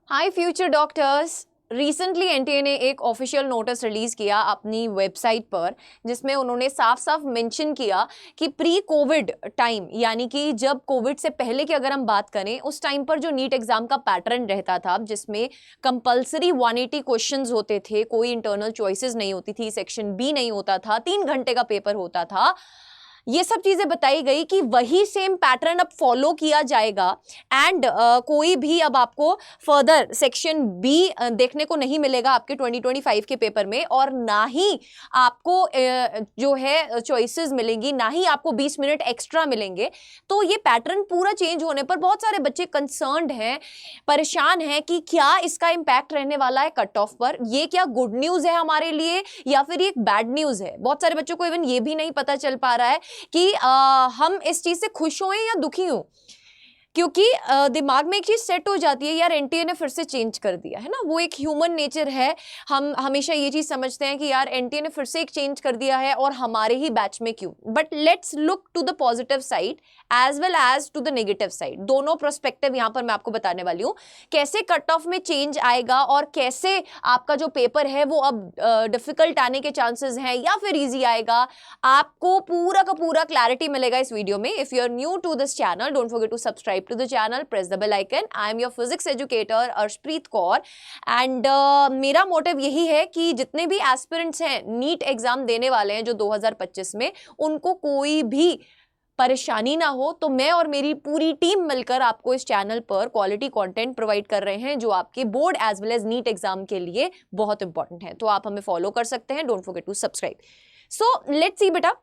हाय future doctors. Recently NTA ने एक official notice release किया अपनी वेबसाइट पर, जिसमें उन्होंने साफ साफ मेंशन किया कि प्री कोविड टाइम, यानी कि जब कोविड से पहले की अगर हम बात करें, उस टाइम पर जो नीट एग्जाम का पैटर्न रहता था, जिसमें कंपलसरी 180 क्वेश्चंस होते थे, कोई इंटरनल चॉइसेस नहीं होती थी, सेक्शन बी नहीं होता था, 3 घंटे का पेपर होता था, ये सब चीजें बताई गई कि वही सेम पैटर्न अब फॉलो किया जाएगा। एंड कोई भी अब आपको फर्दर सेक्शन बी देखने को नहीं मिलेगा आपके 2025 के पेपर में, और ना ही आपको जो है चॉइसेस मिलेंगी, ना ही आपको 20 मिनट एक्स्ट्रा मिलेंगे। तो ये पैटर्न पूरा चेंज होने पर बहुत सारे बच्चे कंसर्न्ड हैं, परेशान हैं कि क्या इसका इंपैक्ट रहने वाला है कट ऑफ पर। ये क्या गुड न्यूज है हमारे लिए या फिर ये एक बैड न्यूज है? बहुत सारे बच्चों को इवन ये भी नहीं पता चल पा रहा है कि हम इस चीज से खुश हों या दुखी हों, क्योंकि दिमाग में एक चीज सेट हो जाती है, यार एनटीए ने फिर से चेंज कर दिया है ना। वो एक ह्यूमन नेचर है, हम हमेशा ये चीज समझते हैं कि यार एनटीए ने फिर से एक चेंज कर दिया है और हमारे ही बैच में क्यों। But let's look to the positive side as well as to the negative side. दोनों पर्सपेक्टिव यहां पर मैं आपको बताने वाली हूं, कैसे कट ऑफ में चेंज आएगा और कैसे आपका जो पेपर है वो अब डिफिकल्ट आने के चांसेस हैं या फिर इजी आएगा। आपको पूरा का पूरा क्लैरिटी मिलेगा इस वीडियो में। If you are new to this channel, don't forget to subscribe to the channel, press the bell icon. I am your physics educator Arshpreet Kaur, and मेरा मोटिव यही है कि जितने भी एस्पिरेंट्स हैं, नीट एग्जाम देने वाले हैं जो 2025 में, उनको कोई भी परेशानी ना हो। तो मैं और मेरी पूरी टीम मिलकर आपको इस चैनल पर क्वालिटी कंटेंट प्रोवाइड कर रहे हैं, जो आपके board as well as NEET exam के लिए बहुत इंपॉर्टेंट है। तो आप हमें फॉलो कर सकते हैं, don't forget to subscribe. So let's see बेटा,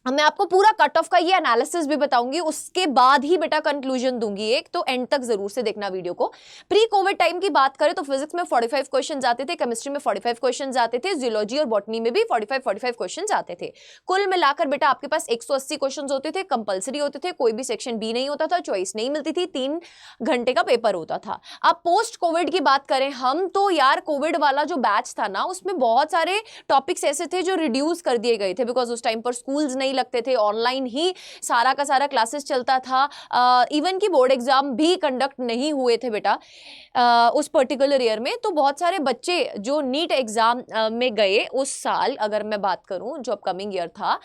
मैं आपको पूरा कट ऑफ का ये एनालिसिस भी बताऊंगी, उसके बाद ही बेटा कंक्लूजन दूंगी एक, तो एंड तक जरूर से देखना वीडियो को। प्री कोविड टाइम की बात करें तो फिजिक्स में 45 क्वेश्चन आते थे, केमिस्ट्री में 45 क्वेश्चन आते थे, जियोलॉजी और बॉटनी में भी 45 क्वेश्चन आते थे। कुल मिलाकर बेटा आपके पास 180 क्वेश्चन होते थे, कंपल्सरी होते थे, कोई भी सेक्शन बी नहीं होता था, चॉइस नहीं मिलती थी, 3 घंटे का पेपर होता था। अब पोस्ट कोविड की बात करें हम, तो यार कोविड वाला जो बैच था ना, उसमें बहुत सारे टॉपिक्स ऐसे थे जो रिड्यूस कर दिए गए थे, बिकॉज उस टाइम पर स्कूल्स नहीं लगते थे, ऑनलाइन ही सारा का सारा क्लासेस चलता था। इवन की बोर्ड एग्जाम भी कंडक्ट नहीं हुए थे बेटा उस पर्टिकुलर ईयर में। तो बहुत सारे बच्चे जो नीट एग्जाम में गए उस साल, अगर मैं बात करूं जो अपकमिंग ईयर था,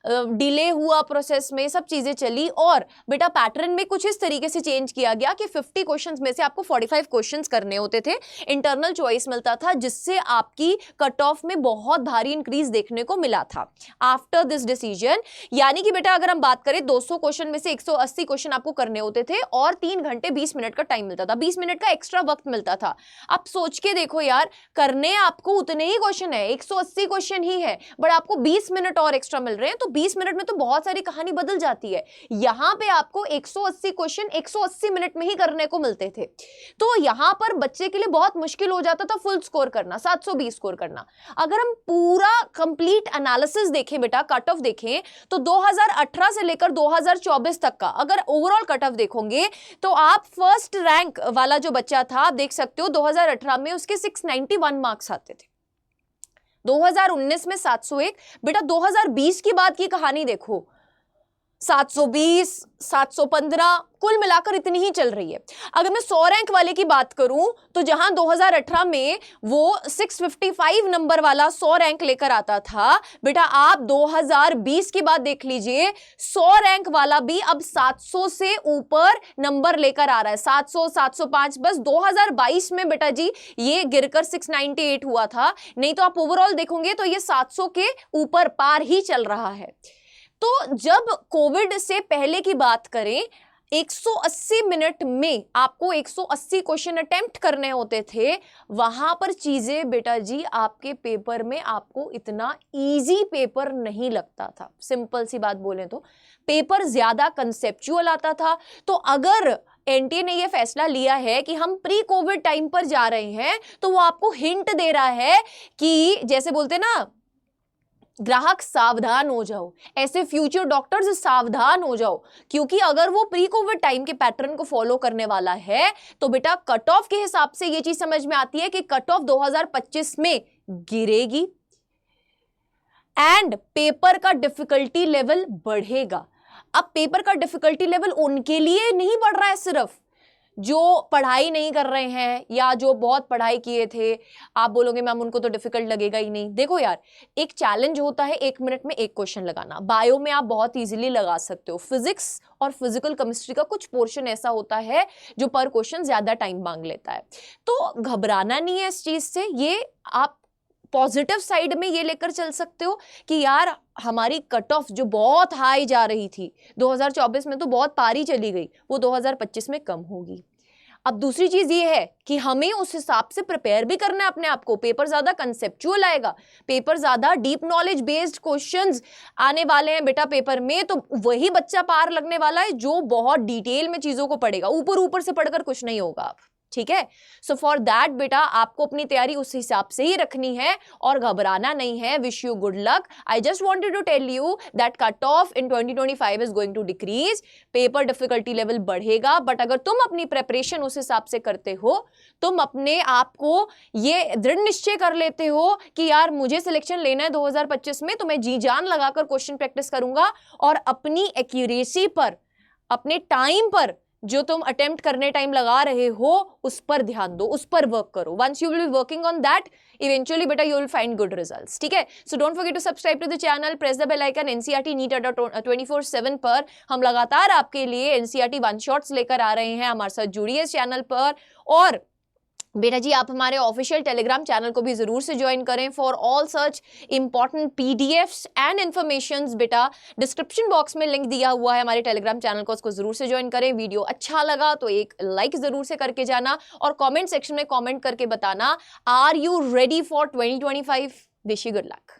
डिले हुआ प्रोसेस में, सब चीजें चली, और बेटा पैटर्न में कुछ इस तरीके से चेंज किया गया कि 50 क्वेश्चंस में से आपको 45 क्वेश्चंस करने होते थे, इंटरनल चॉइस मिलता था, जिससे आपकी कट ऑफ में बहुत भारी इंक्रीज देखने को मिला था आफ्टर दिस डिसीजन। यानी कि बेटा अगर हम बात करें 200 क्वेश्चन में से 180 क्वेश्चन आपको करने होते थे और 3 घंटे 20 मिनट का टाइम मिलता था, 20 मिनट का एक्स्ट्रा वक्त मिलता था। आप सोच के देखो यार, करने आपको उतने ही क्वेश्चन है, 180 क्वेश्चन ही है, बट आपको 20 मिनट और एक्स्ट्रा मिल रहे हैं, तो 20 मिनट में तो बहुत सारी कहानी बदल जाती है। यहां पे आपको 180 क्वेश्चन 180 मिनट में ही करने को मिलते थे, तो यहां पर बच्चे के लिए बहुत मुश्किल हो जाता था फुल स्कोर करना, 720 स्कोर करना। अगर हम पूरा कंप्लीट एनालिसिस देखें बेटा, कट ऑफ देखें, तो 2018 से लेकर 2024 तक का अगर ओवरऑल कट ऑफ देखोगे, तो आप फर्स्ट रैंक वाला जो बच्चा था, आप देख सकते हो 2018 में उसके 691 मार्क्स आते थे, 2019 में 701। बेटा 2020 की बात की कहानी देखो, 720, 715, कुल मिलाकर इतनी ही चल रही है। अगर मैं 100 रैंक वाले की बात करूं, तो जहां 2018 में वो 655 नंबर वाला 100 रैंक लेकर आता था, बेटा आप 2020 की बात देख लीजिए, 100 रैंक वाला भी अब 700 से ऊपर नंबर लेकर आ रहा है, 700, 705। बस 2022 में बेटा जी ये गिरकर 698 हुआ था, नहीं तो आप ओवरऑल देखोगे तो ये 700 के ऊपर पार ही चल रहा है। तो जब कोविड से पहले की बात करें, 180 मिनट में आपको 180 क्वेश्चन अटेम्प्ट करने होते थे, वहां पर चीजें बेटा जी आपके पेपर में आपको इतना इजी पेपर नहीं लगता था। सिंपल सी बात बोलें तो पेपर ज्यादा कंसेप्चुअल आता था। तो अगर एनटीए ने यह फैसला लिया है कि हम प्री कोविड टाइम पर जा रहे हैं, तो वो आपको हिंट दे रहा है कि जैसे बोलते ना, ग्राहक सावधान हो जाओ, ऐसे फ्यूचर डॉक्टर्स सावधान हो जाओ, क्योंकि अगर वो प्री कोविड टाइम के पैटर्न को फॉलो करने वाला है, तो बेटा कट ऑफ के हिसाब से ये चीज समझ में आती है कि कट ऑफ 2025 में गिरेगी एंड पेपर का डिफिकल्टी लेवल बढ़ेगा। अब पेपर का डिफिकल्टी लेवल उनके लिए नहीं बढ़ रहा है सिर्फ, जो पढ़ाई नहीं कर रहे हैं या जो बहुत पढ़ाई किए थे, आप बोलोगे मैम उनको तो डिफिकल्ट लगेगा ही नहीं। देखो यार, एक चैलेंज होता है 1 मिनट में 1 क्वेश्चन लगाना। बायो में आप बहुत इजीली लगा सकते हो। फिजिक्स और फिजिकल केमिस्ट्री का कुछ पोर्शन ऐसा होता है जो पर क्वेश्चन ज्यादा टाइम मांग लेता है। तो घबराना नहीं है इस चीज से। ये आप पॉजिटिव साइड में ये लेकर चल सकते हो कि यार हमारी कट ऑफ जो बहुत हाई जा रही थी 2024 में, तो बहुत पारी चली गई, वो 2025 में कम होगी। अब दूसरी चीज ये है कि हमें उस हिसाब से प्रिपेयर भी करना है अपने आप को। पेपर ज्यादा कंसेप्चुअल आएगा, पेपर ज्यादा डीप नॉलेज बेस्ड क्वेश्चंस आने वाले हैं बेटा पेपर में। तो वही बच्चा पार लगने वाला है जो बहुत डिटेल में चीजों को पढ़ेगा। ऊपर ऊपर से पढ़कर कुछ नहीं होगा आप, ठीक है। सो फॉर दैट बेटा आपको अपनी तैयारी उस हिसाब से ही रखनी है और घबराना नहीं है। Wish you good luck. I just wanted to tell you that cut off in 2025 is going to decrease. Paper difficulty level बढ़ेगा, बट अगर तुम अपनी प्रेपरेशन उस हिसाब से करते हो, तुम अपने आप को ये दृढ़ निश्चय कर लेते हो कि यार मुझे सिलेक्शन लेना है 2025 में, तो मैं जी जान लगाकर क्वेश्चन प्रैक्टिस करूंगा और अपनी एक्यूरेसी पर, अपने टाइम पर जो तुम अटेम्प्ट करने टाइम लगा रहे हो उस पर ध्यान दो, उस पर वर्क करो। Once you will be working on that, eventually बेटा you will find good results, ठीक है। So don't forget to subscribe to the channel, press the bell icon. NCERT NEET Adda 24/7 पर हम लगातार आपके लिए एनसीईआरटी वन शॉट्स लेकर आ रहे हैं। हमारे साथ जुड़िए इस चैनल पर। और बेटा जी आप हमारे ऑफिशियल टेलीग्राम चैनल को भी जरूर से ज्वाइन करें for all such important PDFs and informations. बेटा डिस्क्रिप्शन बॉक्स में लिंक दिया हुआ है हमारे टेलीग्राम चैनल को, उसको जरूर से ज्वाइन करें। वीडियो अच्छा लगा तो एक लाइक जरूर से करके जाना और कमेंट सेक्शन में कमेंट करके बताना, are you ready for 2025? Wish you good luck.